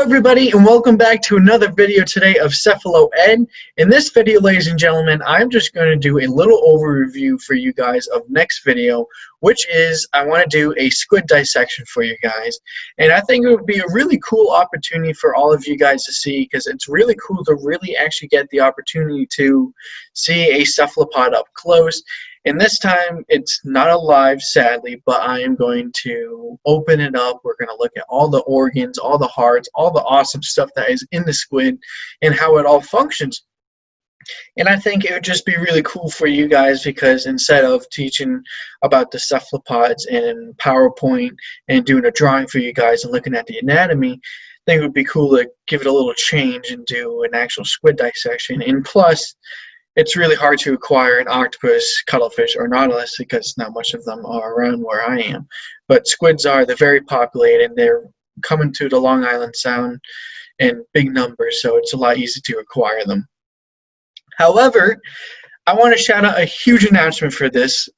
everybody, and welcome back to another video today of Cephalo-Ed. In this video, ladies and gentlemen, I'm just going to do a little overview for you guys of next video, which is I want to do a squid dissection for you guys. And I think it would be a really cool opportunity for all of you guys to see, because it's really cool to really actually get the opportunity to see a cephalopod up close. And this time, it's not alive, sadly, but I am going to open it up. We're going to look at all the organs, all the hearts, all the awesome stuff that is in the squid, and how it all functions. And I think it would just be really cool for you guys, because instead of teaching about the cephalopods in PowerPoint and doing a drawing for you guys and looking at the anatomy, I think it would be cool to give it a little change and do an actual squid dissection. And plus, it's really hard to acquire an octopus, cuttlefish, or nautilus because not much of them are around where I am. But squids are, they're very populated. They're coming to the Long Island Sound in big numbers, so it's a lot easier to acquire them. However, I want to shout out a huge announcement for this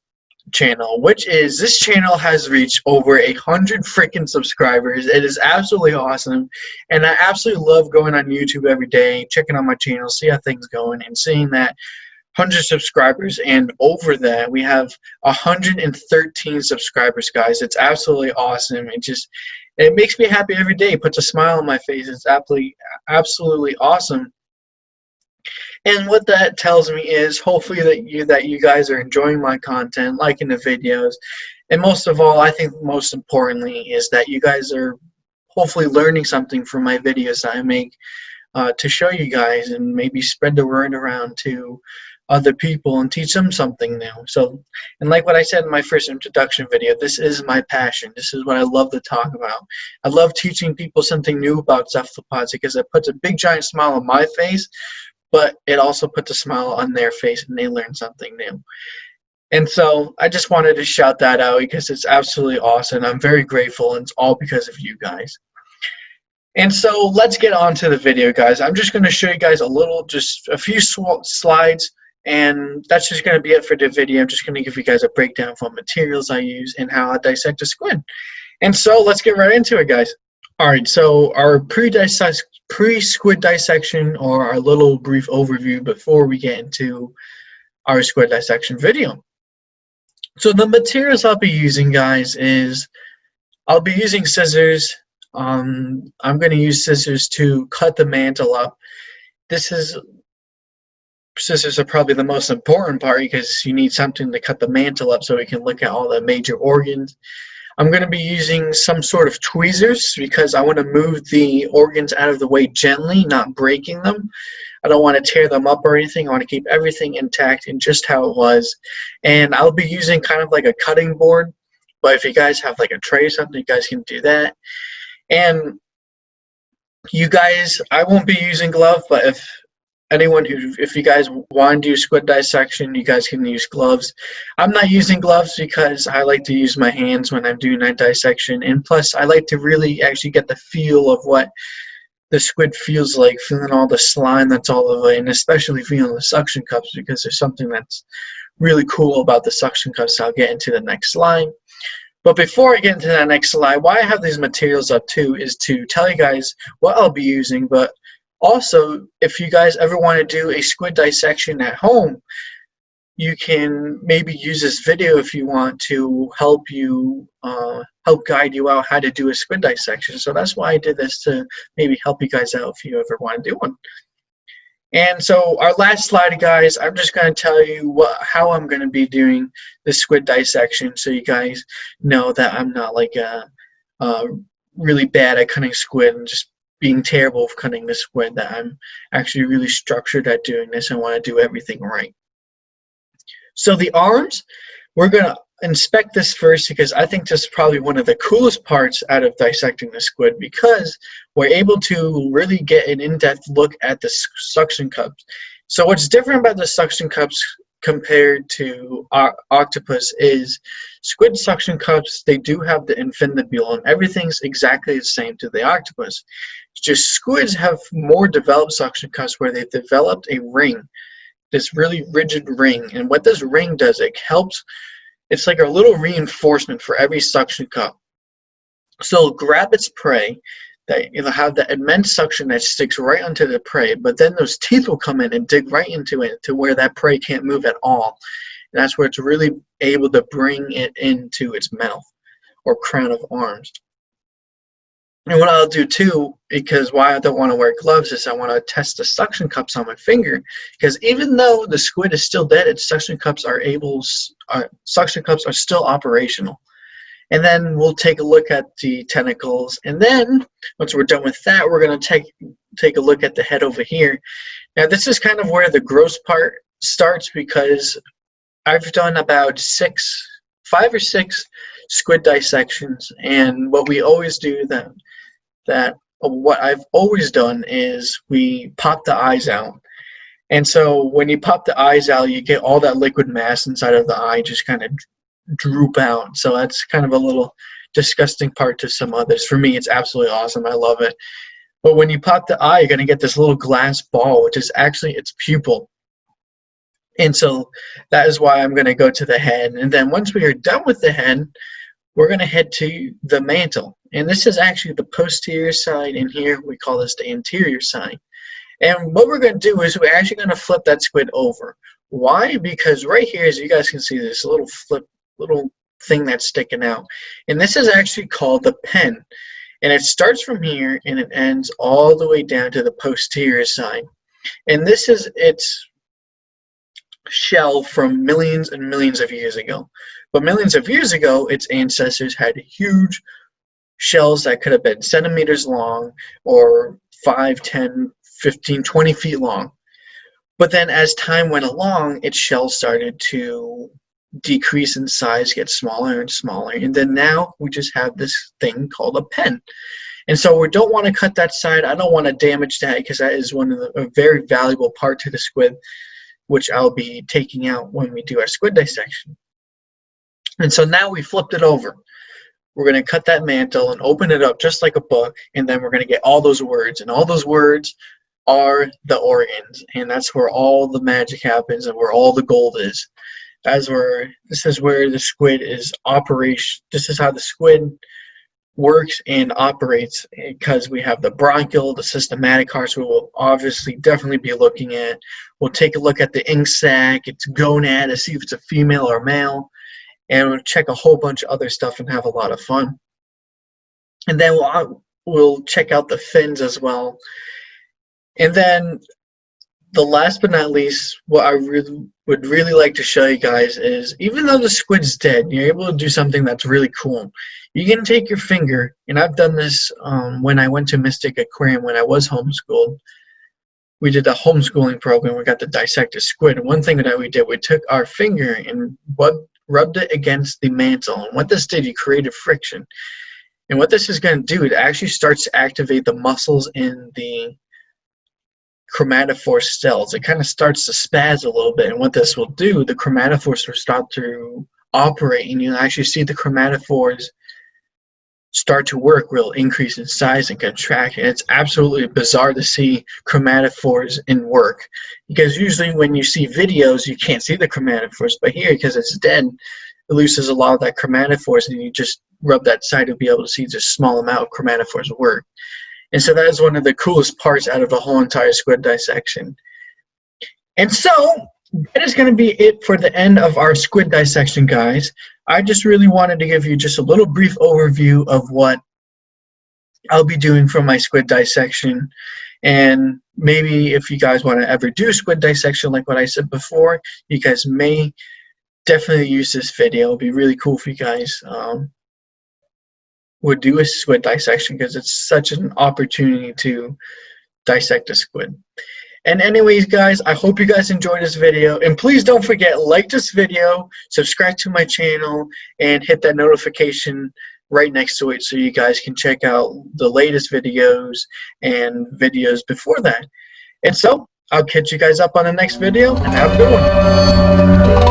channel, which is this channel has reached over 100 freaking subscribers. It is absolutely awesome, and I absolutely love going on YouTube every day, checking on my channel, see how things going, and seeing that 100 subscribers. And over that, we have 113 subscribers, guys. It's absolutely awesome. It makes me happy every day. It puts a smile on my face. It's absolutely awesome. And what that tells me is hopefully that you guys are enjoying my content, liking the videos, and most of all, I think most importantly, is that you guys are hopefully learning something from my videos that I make to show you guys, and maybe spread the word around to other people and teach them something new. So, and like what I said in my first introduction video, this is my passion. This is what I love to talk about. I love teaching people something new about cephalopods, because it puts a big giant smile on my face, but it also puts a smile on their face and they learn something new. And so I just wanted to shout that out, because it's absolutely awesome. I'm very grateful, and it's all because of you guys. And so let's get on to the video, guys. I'm just going to show you guys just a few slides, and that's just going to be it for the video. I'm just going to give you guys a breakdown of what materials I use and how I dissect a squid. And so let's get right into it, guys. Alright, so our pre-squid dissection, or our little brief overview before we get into our squid dissection video. So the materials I'll be using, guys, is I'll be using scissors. I'm going to use scissors to cut the mantle up. Scissors are probably the most important part, because you need something to cut the mantle up so we can look at all the major organs. I'm going to be using some sort of tweezers, because I want to move the organs out of the way gently, not breaking them. I don't want to tear them up or anything. I want to keep everything intact and just how it was. And I'll be using kind of like a cutting board, but if you guys have like a tray or something, you guys can do that. And you guys, I won't be using gloves, but if you guys want to do squid dissection, you guys can use gloves. I'm not using gloves because I like to use my hands when I'm doing that dissection, and plus I like to really actually get the feel of what the squid feels like, feeling all the slime that's all over it, and especially feeling the suction cups, because there's something that's really cool about the suction cups. I'll get into the next slide. But before I get into that next slide, why I have these materials up too is to tell you guys what I'll be using, but also, if you guys ever want to do a squid dissection at home, you can maybe use this video if you want to help guide you out how to do a squid dissection. So that's why I did this, to maybe help you guys out if you ever want to do one. And so our last slide, guys, I'm just going to tell you how I'm going to be doing the squid dissection, so you guys know that I'm not like really bad at cutting squid and just being terrible of cutting the squid, that I'm actually really structured at doing this and want to do everything right. So the arms, we're going to inspect this first, because I think this is probably one of the coolest parts out of dissecting the squid, because we're able to really get an in-depth look at the suction cups. So what's different about the suction cups compared to octopus is squid suction cups, they do have the infundibulum. Everything's exactly the same to the octopus. It's just squids have more developed suction cups, where they've developed a ring, this really rigid ring. And what this ring does, it's like a little reinforcement for every suction cup. So it'll grab its prey, that you'll have that immense suction that sticks right onto the prey, but then those teeth will come in and dig right into it to where that prey can't move at all. And that's where it's really able to bring it into its mouth or crown of arms. And what I'll do too, because why I don't want to wear gloves, is I want to test the suction cups on my finger, because even though the squid is still dead, its suction cups are still operational. And then we'll take a look at the tentacles, and then once we're done with that, we're going to take a look at the head over here. Now this is kind of where the gross part starts, because I've done about 5 or 6 squid dissections, and what we always do what I've always done is we pop the eyes out. And so when you pop the eyes out, you get all that liquid mass inside of the eye just kind of droop out. So that's kind of a little disgusting part to some others. For me, it's absolutely awesome. I love it. But when you pop the eye, you're going to get this little glass ball, which is actually its pupil. And so that is why I'm going to go to the head. And then once we are done with the head, we're going to head to the mantle. And this is actually the posterior side, and here we call this the anterior side. And what we're going to do is we're actually going to flip that squid over. Why? Because right here, as you guys can see, this little thing that's sticking out. And this is actually called the pen. And it starts from here and it ends all the way down to the posterior side. And this is its shell from millions and millions of years ago. But millions of years ago, its ancestors had huge shells that could have been centimeters long, or 5, 10, 15, 20 feet long. But then as time went along, its shell started to decrease in size, get smaller and smaller, and then now we just have this thing called a pen. And so we don't want to cut that side. I don't want to damage that, because that is a very valuable part to the squid, which I'll be taking out when we do our squid dissection. And so now we flipped it over. We're going to cut that mantle and open it up just like a book, and then we're going to get all those words, and all those words are the organs, and that's where all the magic happens and where all the gold is. This is where the squid is operation. This is how the squid works and operates, because we have the bronchial, the systematic hearts, we will obviously definitely be looking at. We'll take a look at the ink sac, its gonad, to see if it's a female or male, and we'll check a whole bunch of other stuff and have a lot of fun. And then we'll check out the fins as well. And then the last but not least, what I would really like to show you guys is, even though the squid's dead, you're able to do something that's really cool. You can take your finger, and I've done this when I went to Mystic Aquarium when I was homeschooled. We did a homeschooling program. We got to dissect a squid. And one thing that we did, we took our finger and rubbed it against the mantle. And what this did, you created friction. And what this is going to do, it actually starts to activate the muscles in the chromatophore cells. It kind of starts to spaz a little bit, and what this will do, the chromatophores will start to operate, and you'll actually see the chromatophores start to work, will increase in size and contract. And it's absolutely bizarre to see chromatophores in work, because usually when you see videos you can't see the chromatophores, but here, because it's dead, it loses a lot of that chromatophores, and you just rub that side to be able to see just a small amount of chromatophores work. And so that is one of the coolest parts out of the whole entire squid dissection. And so that is going to be it for the end of our squid dissection, guys. I just really wanted to give you just a little brief overview of what I'll be doing for my squid dissection. And maybe if you guys want to ever do squid dissection like what I said before, you guys may definitely use this video. It'll be really cool if you guys would do a squid dissection, because it's such an opportunity to dissect a squid. And anyways, guys, I hope you guys enjoyed this video, and please don't forget, like this video, subscribe to my channel, and hit that notification right next to it so you guys can check out the latest videos and videos before that. And so I'll catch you guys up on the next video, and have a good one.